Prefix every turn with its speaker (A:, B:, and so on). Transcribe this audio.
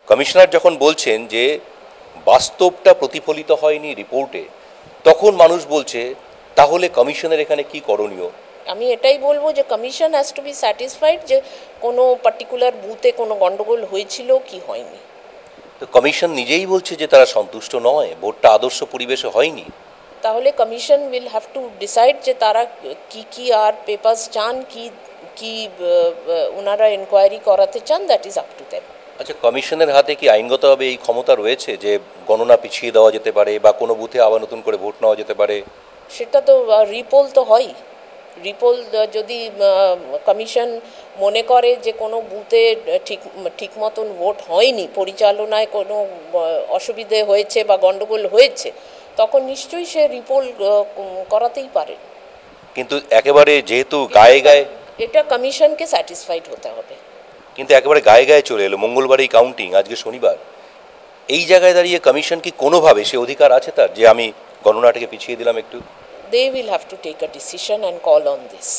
A: Commissioner যখন বলছেন যে বাস্তবটা প্রতিফলিত হয়নি রিপোর্টে, তখন মানুষ বলছে তাহলে কমিশনের এখানে কি করণীয়?
B: আমি এটাই বলবো যে commission has to B satisfied যে কোনো পার্টিকুলার বুথে কোনো গন্ডগোল হয়েছিল কি হয়নি।
A: তো কমিশন নিজেই বলছে যে তারা সন্তুষ্ট নয়, ভোটটা আদর্শ পরিবেশে হয়নি।
B: তাহলে commission will have to decide যে তারা কি কি আর পেপারস চান, কি কি ওনারা এনকোয়ারি করাতে চান, that is up to them.
A: আচ্ছা, কমিশনের হাতে কি আইনগতভাবে এই ক্ষমতা রয়েছে যে গণনা পিছিয়ে দেওয়া যেতে পারে বা কোনো বুথে আবার নতুন করে ভোট নেওয়া যেতে পারে?
B: সেটা তো রিপোল তো হয়। রিপোল যদি কমিশন মনে করে যে কোনো বুথে ঠিক মতন ভোট হয়নি, পরিচালনায় কোনো অসুবিধে হয়েছে বা গণ্ডগোল হয়েছে, তখন নিশ্চয়ই সে রিপোল করাতেই পারে।
A: কিন্তু একেবারে যেহেতু গায়ে গায়ে,
B: এটা কমিশনকে স্যাটিসফাইড হতে হবে।
A: কিন্তু একেবারে গায়ে গায়ে চলে এলো মঙ্গলবারেই কাউন্টিং, আজকে শনিবার। এই জায়গায় দাঁড়িয়ে কমিশন কি কোনোভাবে সে অধিকার আছে তার যে আমি গণনাটাকে পিছিয়ে দিলাম একটু?
B: They will have to take a decision and call on this.